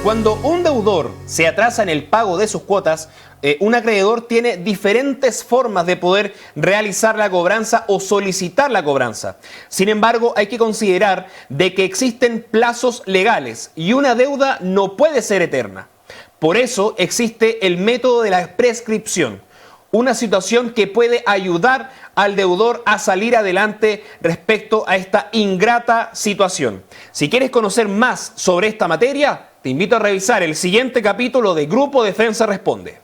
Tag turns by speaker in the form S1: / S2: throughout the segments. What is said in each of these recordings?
S1: Cuando un deudor se atrasa en el pago de sus cuotas, un acreedor tiene diferentes formas de poder realizar la cobranza o solicitar la cobranza. Sin embargo, hay que considerar de que existen plazos legales y una deuda no puede ser eterna. Por eso existe el método de la prescripción, una situación que puede ayudar al deudor a salir adelante respecto a esta ingrata situación. Si quieres conocer más sobre esta materia, te invito a revisar el siguiente capítulo de Grupo Defensa Responde.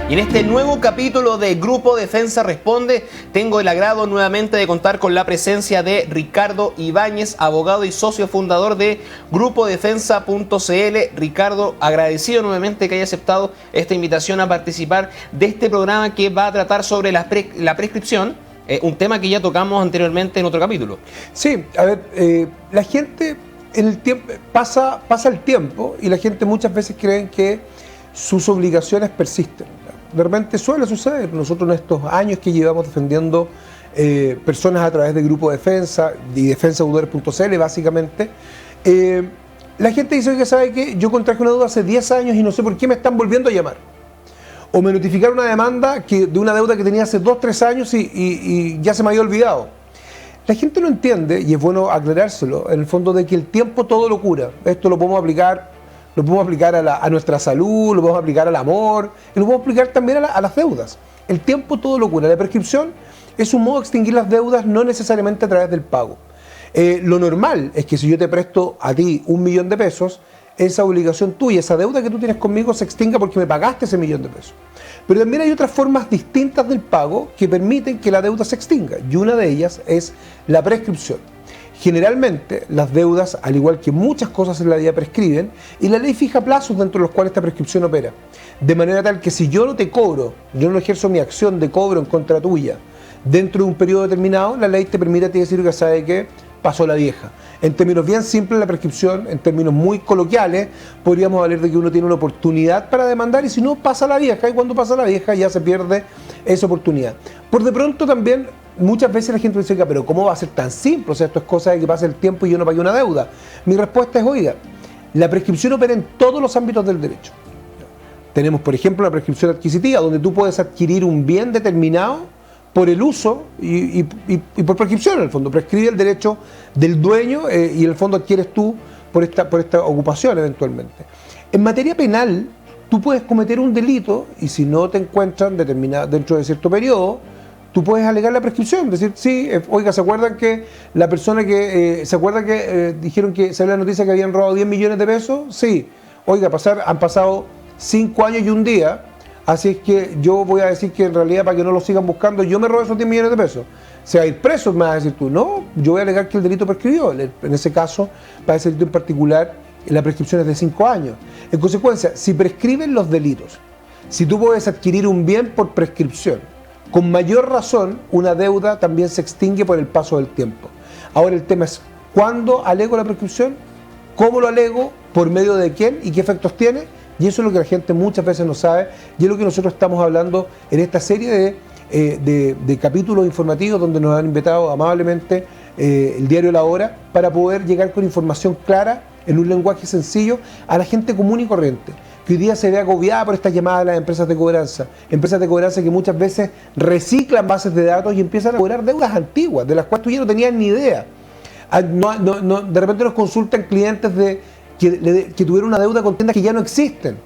S1: Y en este nuevo capítulo de Grupo Defensa Responde, tengo el agrado nuevamente de contar con la presencia de Ricardo Ibáñez, abogado y socio fundador de GrupoDefensa.cl. Ricardo, agradecido nuevamente que haya aceptado esta invitación a participar de este programa que va a tratar sobre la prescripción, un tema que ya tocamos anteriormente en otro capítulo.
S2: Sí, a ver, la gente en el tiempo pasa el tiempo y la gente muchas veces cree que sus obligaciones persisten. De repente suele suceder. Nosotros en estos años que llevamos defendiendo personas a través de Grupo Defensa y defensadeudores.cl básicamente, la gente dice, oiga, ¿sabe qué? Yo contraje una deuda hace 10 años y no sé por qué me están volviendo a llamar. O me notificaron una demanda de una deuda que tenía hace 2 o 3 años y ya se me había olvidado. La gente no entiende, y es bueno aclarárselo, en el fondo de que el tiempo todo lo cura. Esto lo podemos aplicar a nuestra salud, lo podemos aplicar al amor, y lo podemos aplicar también a las deudas. El tiempo todo lo cura. La prescripción es un modo de extinguir las deudas, no necesariamente a través del pago. Lo normal es que si yo te presto a ti 1 millón de pesos, esa obligación tuya, esa deuda que tú tienes conmigo se extinga porque me pagaste ese 1 millón de pesos. Pero también hay otras formas distintas del pago que permiten que la deuda se extinga, y una de ellas es la prescripción. Generalmente las deudas, al igual que muchas cosas en la vida, prescriben, y la ley fija plazos dentro de los cuales esta prescripción opera. De manera tal que si yo no te cobro, yo no ejerzo mi acción de cobro en contra tuya dentro de un periodo determinado, la ley te permite a ti decir que sabe que pasó la vieja. En términos bien simples, la prescripción, en términos muy coloquiales, podríamos hablar de que uno tiene una oportunidad para demandar, y si no, pasa la vieja, y cuando pasa la vieja ya se pierde esa oportunidad. Por de pronto también, muchas veces la gente dice, pero ¿cómo va a ser tan simple? O sea, esto es cosa de que pase el tiempo y yo no pagué una deuda. Mi respuesta es, oiga, la prescripción opera en todos los ámbitos del derecho. Tenemos, por ejemplo, la prescripción adquisitiva, donde tú puedes adquirir un bien determinado por el uso y por prescripción, en el fondo. Prescribe el derecho del dueño y en el fondo adquieres tú por esta ocupación eventualmente. En materia penal, tú puedes cometer un delito y si no te encuentran dentro de cierto periodo, tú puedes alegar la prescripción, decir, sí, oiga, ¿se acuerdan que la persona que, dijeron que salió la noticia que habían robado 10 millones de pesos? Sí, oiga, han pasado 5 años y un día, así es que yo voy a decir que en realidad para que no lo sigan buscando, yo me robé esos 10 millones de pesos. Se va a ir preso, me vas a decir tú, no, yo voy a alegar que el delito prescribió. En ese caso, para ese delito en particular, la prescripción es de 5 años. En consecuencia, si prescriben los delitos, si tú puedes adquirir un bien por prescripción, con mayor razón, una deuda también se extingue por el paso del tiempo. Ahora el tema es, ¿cuándo alego la prescripción? ¿Cómo lo alego? ¿Por medio de quién? ¿Y qué efectos tiene? Y eso es lo que la gente muchas veces no sabe, y es lo que nosotros estamos hablando en esta serie de capítulos informativos donde nos han invitado amablemente el diario La Hora para poder llegar con información clara, en un lenguaje sencillo, a la gente común y corriente, que hoy día se ve agobiada por estas llamadas de las empresas de cobranza que muchas veces reciclan bases de datos y empiezan a cobrar deudas antiguas, de las cuales tú ya no tenías ni idea. De repente nos consultan clientes que tuvieron una deuda con tiendas que ya no existen,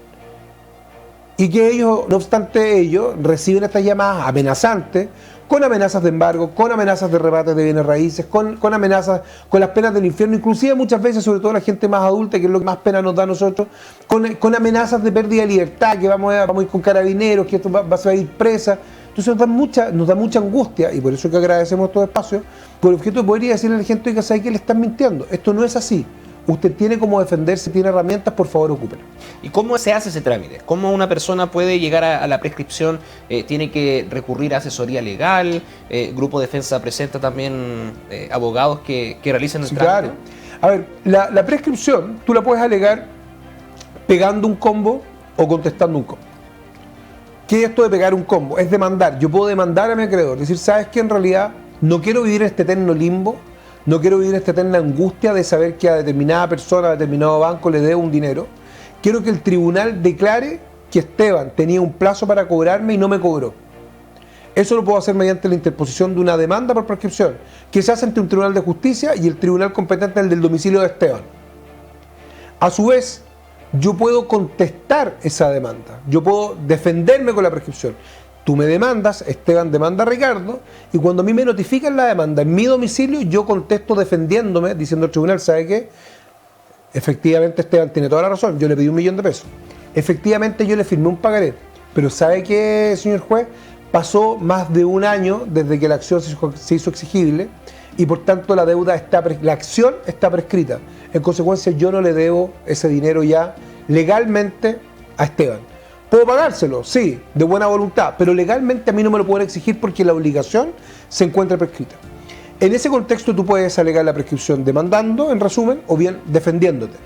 S2: y que ellos, no obstante ello, reciben estas llamadas amenazantes, con amenazas de embargo, con amenazas de rebates de bienes raíces, con amenazas, con las penas del infierno, inclusive muchas veces, sobre todo la gente más adulta, que es lo que más pena nos da a nosotros, con amenazas de pérdida de libertad, que vamos a ir con carabineros, que esto se va a ir presa. Entonces nos da mucha angustia, y por eso que agradecemos estos espacios, por el objeto de poder ir a decirle a la gente que sabe que le están mintiendo. Esto no es así. Usted tiene cómo defenderse, tiene herramientas, por favor, ocúpela.
S1: ¿Y cómo se hace ese trámite? ¿Cómo una persona puede llegar a la prescripción? ¿Tiene que recurrir a asesoría legal? ¿Grupo Defensa presenta también abogados que realicen el trámite?
S2: Claro. A ver, la prescripción tú la puedes alegar pegando un combo o contestando un combo. ¿Qué es esto de pegar un combo? Es demandar. Yo puedo demandar a mi acreedor, decir, ¿sabes qué? En realidad no quiero vivir en este eterno limbo No quiero vivir esta eterna angustia de saber que a determinada persona, a determinado banco le debo un dinero. Quiero que el tribunal declare que Esteban tenía un plazo para cobrarme y no me cobró. Eso lo puedo hacer mediante la interposición de una demanda por prescripción, que se hace ante un tribunal de justicia y el tribunal competente es el del domicilio de Esteban. A su vez, yo puedo contestar esa demanda, yo puedo defenderme con la prescripción. Tú me demandas, Esteban demanda a Ricardo, y cuando a mí me notifican la demanda en mi domicilio, yo contesto defendiéndome, diciendo al tribunal, ¿sabe qué? Efectivamente Esteban tiene toda la razón, yo le pedí 1 millón de pesos. Efectivamente yo le firmé un pagaré, pero ¿sabe qué, señor juez? Pasó más de 1 año desde que la acción se hizo exigible y por tanto la acción está prescrita. En consecuencia yo no le debo ese dinero ya legalmente a Esteban. ¿Puedo pagárselo? Sí, de buena voluntad, pero legalmente a mí no me lo pueden exigir porque la obligación se encuentra prescrita. En ese contexto tú puedes alegar la prescripción demandando, en resumen, o bien defendiéndote.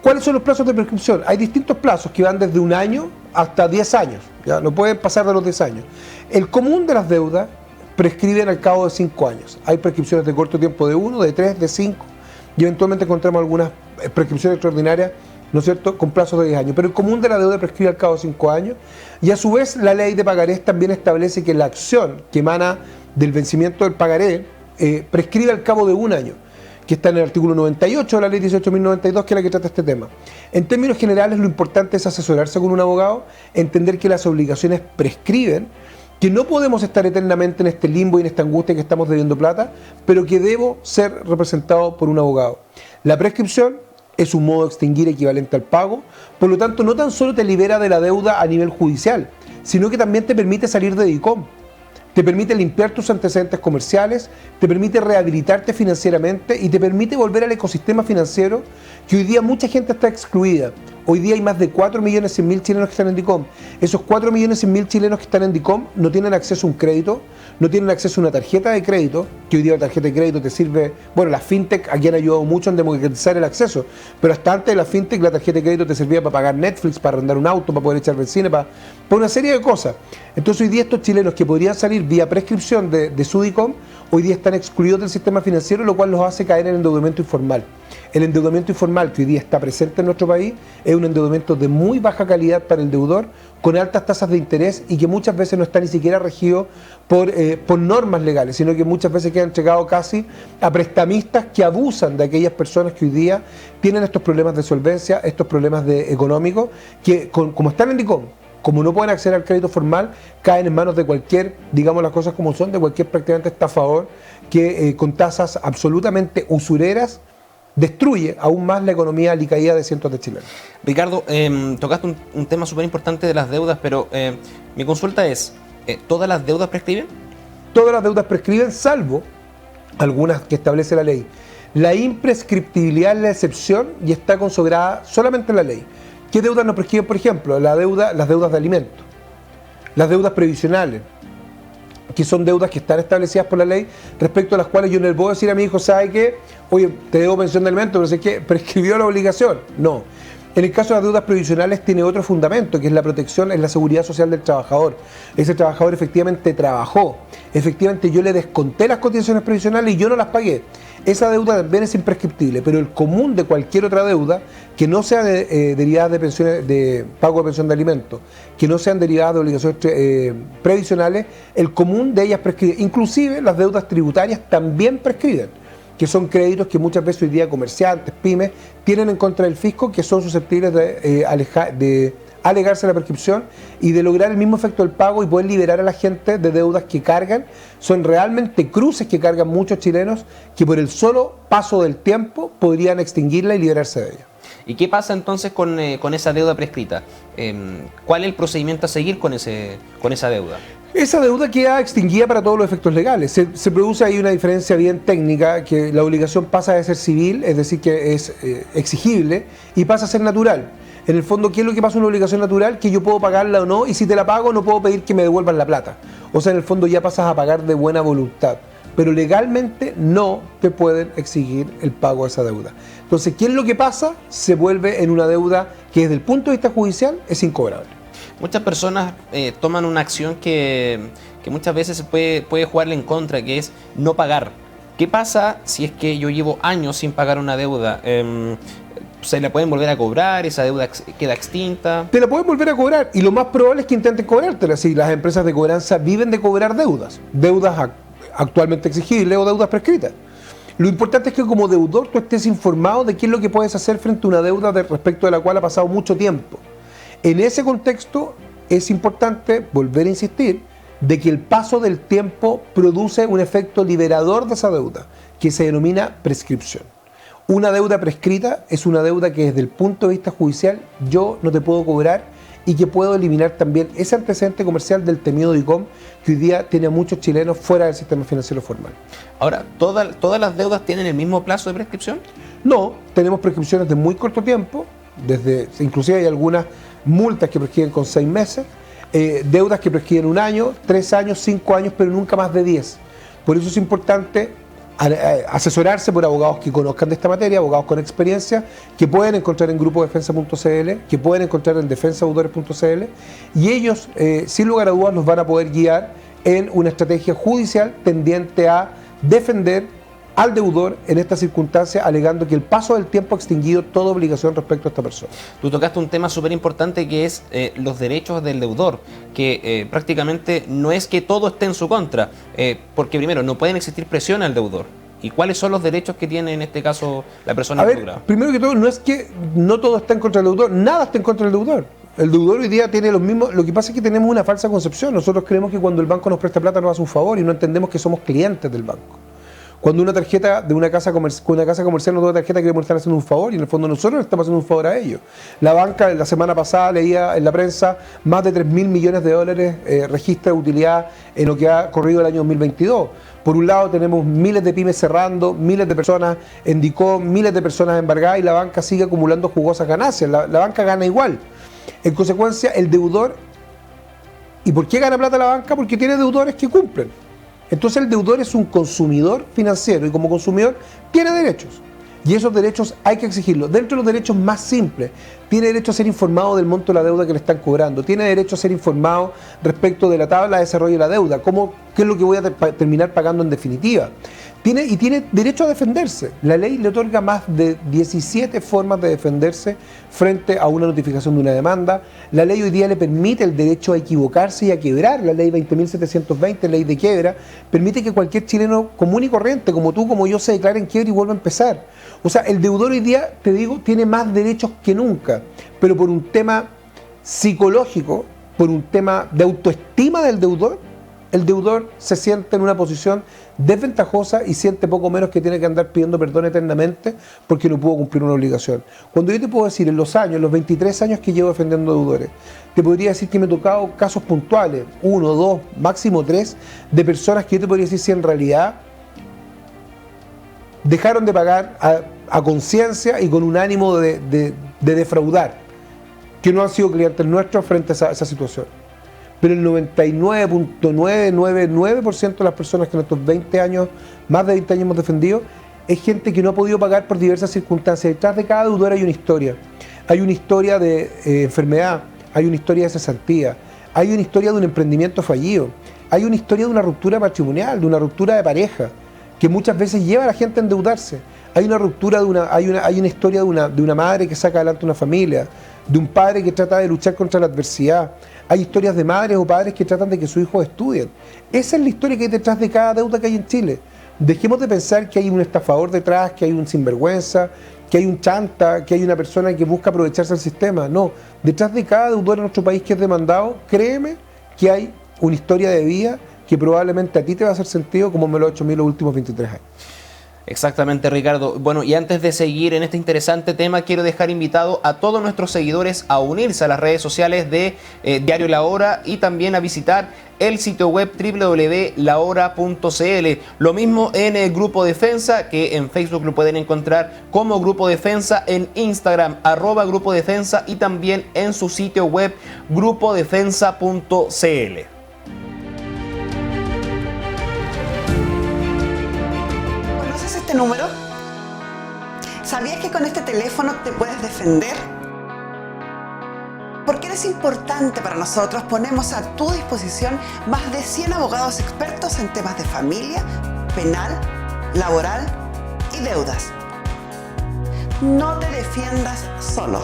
S2: ¿Cuáles son los plazos de prescripción? Hay distintos plazos que van desde 1 año hasta 10 años, ¿ya? No pueden pasar de los 10 años. El común de las deudas prescriben al cabo de 5 años. Hay prescripciones de corto tiempo de 1, de 3, de 5 y eventualmente encontramos algunas prescripciones extraordinarias, ¿no es cierto?, con plazos de 10 años. Pero el común de la deuda prescribe al cabo de 5 años y a su vez la ley de pagarés también establece que la acción que emana del vencimiento del pagaré prescribe al cabo de 1 año, que está en el artículo 98 de la ley 18.092, que es la que trata este tema. En términos generales, lo importante es asesorarse con un abogado, entender que las obligaciones prescriben, que no podemos estar eternamente en este limbo y en esta angustia que estamos debiendo plata, pero que debo ser representado por un abogado. La prescripción es un modo de extinguir equivalente al pago, por lo tanto no tan solo te libera de la deuda a nivel judicial, sino que también te permite salir de DICOM. Te permite limpiar tus antecedentes comerciales, te permite rehabilitarte financieramente y te permite volver al ecosistema financiero que hoy día mucha gente está excluida. Hoy día hay más de 4.100.000 chilenos que están en DICOM. Esos 4.100.000 chilenos que están en DICOM no tienen acceso a un crédito, no tienen acceso a una tarjeta de crédito, que hoy día la tarjeta de crédito te sirve, bueno, las fintech aquí han ayudado mucho en democratizar el acceso, pero hasta antes de la fintech la tarjeta de crédito te servía para pagar Netflix, para arrendar un auto, para poder echar benzina, para una serie de cosas. Entonces hoy día estos chilenos que podrían salir vía prescripción de su DICOM, hoy día están excluidos del sistema financiero, lo cual los hace caer en endeudamiento informal. El endeudamiento informal que hoy día está presente en nuestro país es un endeudamiento de muy baja calidad para el deudor, con altas tasas de interés y que muchas veces no está ni siquiera regido por normas legales, sino que muchas veces queda entregado casi a prestamistas que abusan de aquellas personas que hoy día tienen estos problemas de solvencia, estos problemas económicos, que como están en DICOM, como no pueden acceder al crédito formal, caen en manos de cualquier, digamos las cosas como son, de cualquier prácticamente estafador que con tasas absolutamente usureras destruye aún más la economía alicaída de cientos de chilenos.
S1: Ricardo, tocaste un tema súper importante de las deudas, pero mi consulta es, ¿todas las deudas prescriben?
S2: Todas las deudas prescriben, salvo algunas que establece la ley. La imprescriptibilidad es la excepción y está consagrada solamente en la ley. ¿Qué deudas no prescriben? Por ejemplo, las deudas de alimentos, las deudas previsionales, que son deudas que están establecidas por la ley, respecto a las cuales yo no le puedo decir a mi hijo, ¿sabe qué? Oye, te debo pensión de alimentos, pero sé que prescribió la obligación. No. En el caso de las deudas previsionales tiene otro fundamento, que es la protección, es la seguridad social del trabajador. Ese trabajador efectivamente trabajó, efectivamente yo le desconté las cotizaciones previsionales y yo no las pagué. Esa deuda también es imprescriptible, pero el común de cualquier otra deuda que no sea derivada de pensiones, de pago de pensión de alimentos, que no sean derivadas de obligaciones previsionales, el común de ellas prescribe. Inclusive las deudas tributarias también prescriben, que son créditos que muchas veces hoy día comerciantes, pymes, tienen en contra del fisco, que son susceptibles de alegarse la prescripción y de lograr el mismo efecto del pago y poder liberar a la gente de deudas que cargan. Son realmente cruces que cargan muchos chilenos que por el solo paso del tiempo podrían extinguirla y liberarse de ella.
S1: ¿Y qué pasa entonces con esa deuda prescrita? ¿Cuál es el procedimiento a seguir con esa deuda?
S2: Esa deuda queda extinguida para todos los efectos legales. Se produce ahí una diferencia bien técnica, que la obligación pasa de ser civil, es decir, que es exigible, y pasa a ser natural. En el fondo, ¿qué es lo que pasa en una obligación natural? Que yo puedo pagarla o no, y si te la pago no puedo pedir que me devuelvan la plata. O sea, en el fondo ya pasas a pagar de buena voluntad. Pero legalmente no te pueden exigir el pago de esa deuda. Entonces, ¿qué es lo que pasa? Se vuelve en una deuda que desde el punto de vista judicial es incobrable.
S1: Muchas personas toman una acción que muchas veces puede jugarle en contra, que es no pagar. ¿Qué pasa si es que yo llevo años sin pagar una deuda? ¿Se la pueden volver a cobrar? ¿Esa deuda queda extinta?
S2: Te la pueden volver a cobrar y lo más probable es que intenten cobrártela. Si las empresas de cobranza viven de cobrar deudas actualmente exigibles o deudas prescritas. Lo importante es que como deudor tú estés informado de qué es lo que puedes hacer frente a una deuda respecto de la cual ha pasado mucho tiempo. En ese contexto es importante volver a insistir de que el paso del tiempo produce un efecto liberador de esa deuda, que se denomina prescripción. Una deuda prescrita es una deuda que desde el punto de vista judicial yo no te puedo cobrar y que puedo eliminar también ese antecedente comercial del temido DICOM que hoy día tiene a muchos chilenos fuera del sistema financiero formal.
S1: Ahora, ¿todas las deudas tienen el mismo plazo de prescripción?
S2: No, tenemos prescripciones de muy corto tiempo, inclusive hay algunas multas que prescriben con 6 meses, deudas que prescriben 1 año, 3 años, 5 años, pero nunca más de 10. Por eso es importante asesorarse por abogados que conozcan de esta materia, abogados con experiencia, que pueden encontrar en grupodefensa.cl, que pueden encontrar en defensadeudores.cl, y ellos, sin lugar a dudas, los van a poder guiar en una estrategia judicial tendiente a defender al deudor en esta circunstancia, alegando que el paso del tiempo ha extinguido toda obligación respecto a esta persona.
S1: Tú tocaste un tema súper importante que es los derechos del deudor, que prácticamente no es que todo esté en su contra, porque primero no pueden existir presión al deudor. ¿Y cuáles son los derechos que tiene en este caso la persona involucrada?
S2: Primero que todo, no es que no todo está en contra del deudor, nada está en contra del deudor. El deudor hoy día tiene los mismos. Lo que pasa es que tenemos una falsa concepción. Nosotros creemos que cuando el banco nos presta plata nos hace un favor y no entendemos que somos clientes del banco. Cuando una tarjeta de una casa comercial nos da una tarjeta, creemos que están haciendo un favor y en el fondo nosotros le estamos haciendo un favor a ellos. La banca, la semana pasada leía en la prensa, más de 3.000 millones de dólares registra de utilidad en lo que ha corrido el año 2022. Por un lado tenemos miles de pymes cerrando, miles de personas en DICOM, miles de personas embargadas y la banca sigue acumulando jugosas ganancias. La banca gana igual. En consecuencia, el deudor... ¿Y por qué gana plata la banca? Porque tiene deudores que cumplen. Entonces el deudor es un consumidor financiero y como consumidor tiene derechos. Y esos derechos hay que exigirlos. Dentro de los derechos más simples, tiene derecho a ser informado del monto de la deuda que le están cobrando, tiene derecho a ser informado respecto de la tabla de desarrollo de la deuda, qué es lo que voy a terminar pagando en definitiva. Tiene derecho a defenderse. La ley le otorga más de 17 formas de defenderse frente a una notificación de una demanda. La ley hoy día le permite el derecho a equivocarse y a quebrar. La ley 20.720, ley de quiebra, permite que cualquier chileno común y corriente, como tú, como yo, se declare en quiebra y vuelva a empezar. O sea, el deudor hoy día, te digo, tiene más derechos que nunca, pero por un tema psicológico, por un tema de autoestima del deudor, el deudor se siente en una posición desventajosa y siente poco menos que tiene que andar pidiendo perdón eternamente porque no pudo cumplir una obligación. Cuando yo te puedo decir, en los 23 años que llevo defendiendo deudores, te podría decir que me he tocado casos puntuales, 1, 2, máximo 3, de personas que yo te podría decir si en realidad dejaron de pagar a conciencia y con un ánimo de defraudar, que no han sido clientes nuestros frente a esa situación. Pero el 99.999% de las personas que en estos 20 años, más de 20 años hemos defendido, es gente que no ha podido pagar por diversas circunstancias. Detrás de cada deudor hay una historia. Hay una historia de enfermedad, hay una historia de cesantía, hay una historia de un emprendimiento fallido, hay una historia de una ruptura matrimonial, de una ruptura de pareja, que muchas veces lleva a la gente a endeudarse. Hay una ruptura hay una historia de una madre que saca adelante una familia, de un padre que trata de luchar contra la adversidad. Hay historias de madres o padres que tratan de que sus hijos estudien. Esa es la historia que hay detrás de cada deuda que hay en Chile. Dejemos de pensar que hay un estafador detrás, que hay un sinvergüenza, que hay un chanta, que hay una persona que busca aprovecharse del sistema. No, detrás de cada deudor en nuestro país que es demandado, créeme que hay una historia de vida que probablemente a ti te va a hacer sentido como me lo ha hecho a mí los últimos 23 años.
S1: Exactamente, Ricardo. Bueno, y antes de seguir en este interesante tema, quiero dejar invitado a todos nuestros seguidores a unirse a las redes sociales de Diario La Hora y también a visitar el sitio web www.lahora.cl. Lo mismo en el Grupo Defensa, que en Facebook lo pueden encontrar como Grupo Defensa, en Instagram @Grupo Defensa y también en su sitio web grupodefensa.cl.
S3: Número. ¿Sabías que con este teléfono te puedes defender? Porque eres importante para nosotros, ponemos a tu disposición más de 100 abogados expertos en temas de familia, penal, laboral y deudas. No te defiendas solo.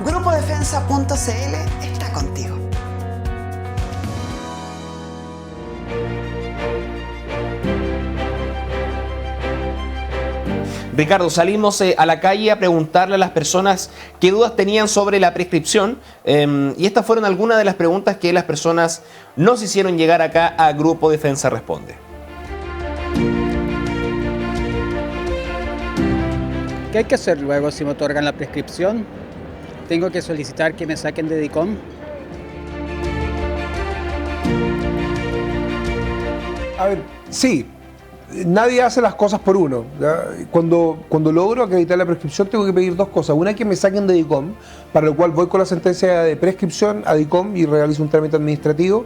S3: Grupodefensa.cl está contigo.
S1: Ricardo, salimos a la calle a preguntarle a las personas qué dudas tenían sobre la prescripción y estas fueron algunas de las preguntas que las personas nos hicieron llegar acá a Grupo Defensa Responde.
S4: ¿Qué hay que hacer luego si me otorgan la prescripción? ¿Tengo que solicitar que me saquen de DICOM?
S2: A ver, sí. Nadie hace las cosas por uno. ¿Ya? Cuando logro acreditar la prescripción tengo que pedir dos cosas. Una, que me saquen de DICOM, para lo cual voy con la sentencia de prescripción a DICOM y realizo un trámite administrativo.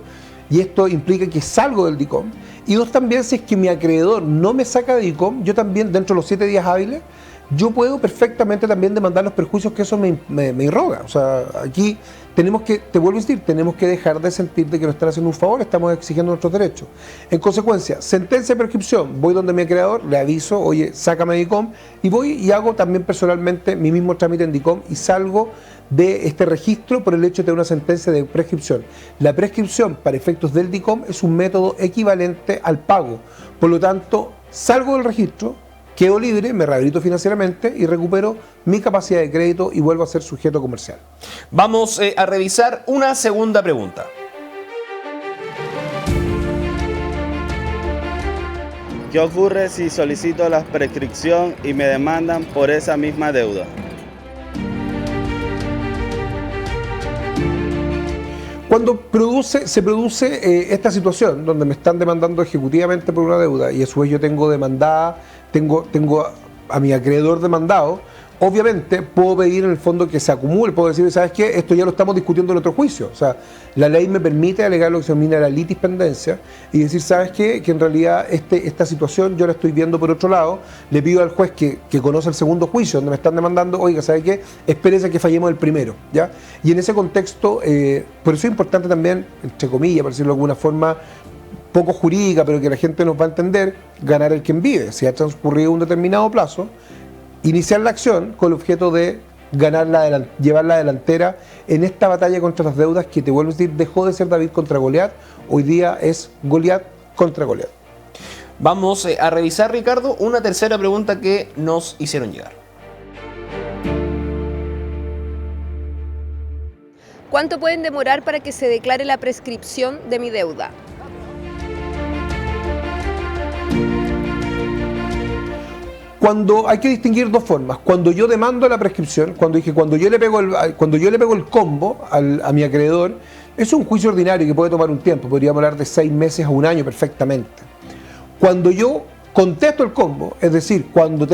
S2: Y esto implica que salgo del DICOM. Y dos, también, si es que mi acreedor no me saca de DICOM, yo también, dentro de los 7 días hábiles, yo puedo perfectamente también demandar los perjuicios que eso me irroga. O sea, aquí tenemos que, te vuelvo a decir, tenemos que dejar de sentir de que nos están haciendo un favor, estamos exigiendo nuestros derechos. En consecuencia, sentencia de prescripción, voy donde mi acreedor, le aviso, oye, sácame de DICOM, y voy y hago también personalmente mi mismo trámite en DICOM y salgo de este registro por el hecho de tener una sentencia de prescripción. La prescripción para efectos del DICOM es un método equivalente al pago. Por lo tanto, salgo del registro, quedo libre, me rehabilito financieramente y recupero mi capacidad de crédito y vuelvo a ser sujeto comercial.
S1: Vamos a revisar una segunda pregunta.
S5: ¿Qué ocurre si solicito la prescripción y me demandan por esa misma deuda?
S2: Cuando se produce esta situación donde me están demandando ejecutivamente por una deuda y a su vez yo tengo demandada, tengo a mi acreedor demandado, obviamente puedo pedir en el fondo que se acumule, puedo decir, ¿sabes qué? Esto ya lo estamos discutiendo en otro juicio. O sea, la ley me permite alegar lo que se denomina la litispendencia y decir, ¿sabes qué? Que en realidad esta situación yo la estoy viendo por otro lado, le pido al juez que conoce el segundo juicio donde me están demandando, oiga, ¿sabes qué? Espérese que fallemos el primero, ¿ya? Y en ese contexto, por eso es importante también, entre comillas, por decirlo de alguna forma, poco jurídica, pero que la gente nos va a entender, ganar el quien vive. Si ha transcurrido un determinado plazo, iniciar la acción con el objeto de llevar la delantera en esta batalla contra las deudas que, te vuelvo a decir, dejó de ser David contra Goliat, hoy día es Goliat contra Goliat.
S1: Vamos a revisar, Ricardo, una tercera pregunta que nos hicieron llegar.
S6: ¿Cuánto pueden demorar para que se declare la prescripción de mi deuda?
S2: Cuando hay que distinguir dos formas. Cuando yo demando la prescripción, cuando yo le pego el combo a mi acreedor, es un juicio ordinario que puede tomar un tiempo, podríamos hablar de 6 meses a un año perfectamente. Cuando yo contesto el combo, es decir, cuando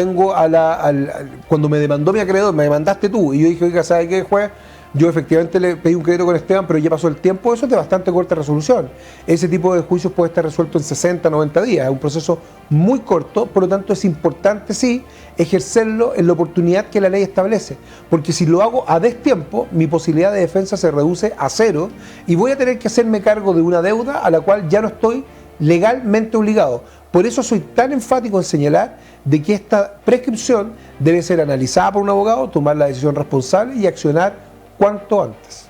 S2: cuando me demandó mi acreedor, me demandaste tú, y yo dije, oiga, ¿sabe qué, juez? Yo efectivamente le pedí un crédito con Esteban, pero ya pasó el tiempo, eso es de bastante corta resolución. Ese tipo de juicios puede estar resuelto en 60, 90 días, es un proceso muy corto, por lo tanto es importante, sí, ejercerlo en la oportunidad que la ley establece, porque si lo hago a destiempo, mi posibilidad de defensa se reduce a 0 y voy a tener que hacerme cargo de una deuda a la cual ya no estoy legalmente obligado. Por eso soy tan enfático en señalar de que esta prescripción debe ser analizada por un abogado, tomar la decisión responsable y accionar cuanto antes.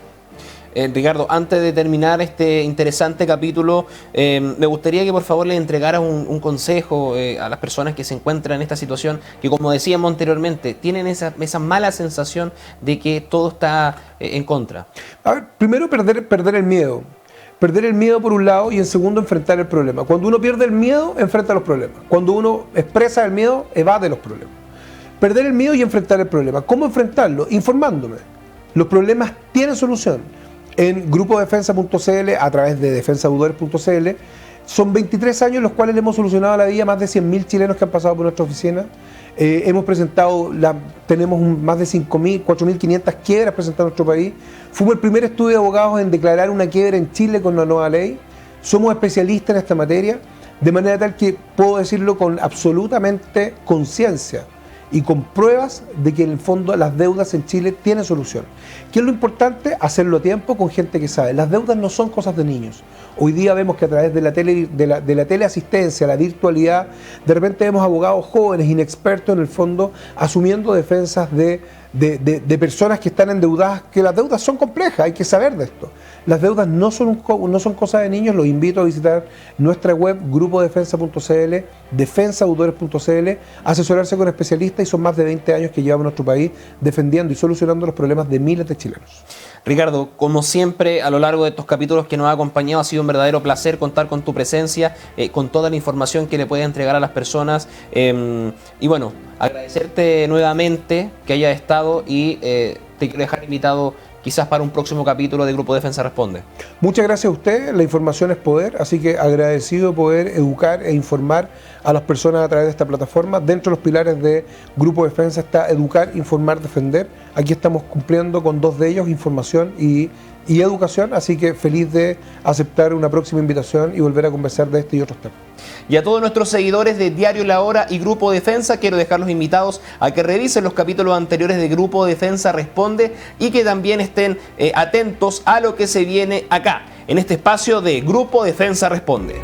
S1: Ricardo, antes de terminar este interesante capítulo, me gustaría que por favor le entregaras un consejo a las personas que se encuentran en esta situación, que como decíamos anteriormente, tienen esa mala sensación de que todo está en contra.
S2: A ver, primero perder el miedo. Perder el miedo por un lado y en segundo enfrentar el problema. Cuando uno pierde el miedo, enfrenta los problemas. Cuando uno expresa el miedo, evade los problemas. Perder el miedo y enfrentar el problema. ¿Cómo enfrentarlo? Informándome. Los problemas tienen solución. En grupodefensa.cl, a través de defensadeudores.cl, son 23 años los cuales le hemos solucionado la vida a más de 100.000 chilenos que han pasado por nuestra oficina. Hemos presentado, tenemos más de 5.000, 4.500 quiebras presentadas en nuestro país. Fuimos el primer estudio de abogados en declarar una quiebra en Chile con la nueva ley. Somos especialistas en esta materia, de manera tal que puedo decirlo con absolutamente conciencia y con pruebas de que en el fondo las deudas en Chile tienen solución. ¿Qué es lo importante? Hacerlo a tiempo con gente que sabe. Las deudas no son cosas de niños. Hoy día vemos que a través de la teleasistencia, la virtualidad, de repente vemos abogados jóvenes, inexpertos en el fondo, asumiendo defensas de personas que están endeudadas, que las deudas son complejas, hay que saber de esto. Las deudas no son cosas de niños. Los invito a visitar nuestra web, grupodefensa.cl, defensaauditores.cl, asesorarse con especialistas, y son más de 20 años que llevamos en nuestro país defendiendo y solucionando los problemas de miles de chilenos.
S1: Ricardo, como siempre, a lo largo de estos capítulos que nos ha acompañado, ha sido un verdadero placer contar con tu presencia, con toda la información que le puedes entregar a las personas. Y bueno, agradecerte nuevamente que hayas estado, y te quiero dejar invitado quizás para un próximo capítulo de Grupo Defensa Responde.
S2: Muchas gracias a usted, la información es poder, así que agradecido de poder educar e informar a las personas a través de esta plataforma. Dentro de los pilares de Grupo Defensa está educar, informar, defender. Aquí estamos cumpliendo con dos de ellos, información y educación, así que feliz de aceptar una próxima invitación y volver a conversar de este y otros temas.
S1: Y a todos nuestros seguidores de Diario La Hora y Grupo Defensa, quiero dejarlos invitados a que revisen los capítulos anteriores de Grupo Defensa Responde, y que también estén atentos a lo que se viene acá, en este espacio de Grupo Defensa Responde.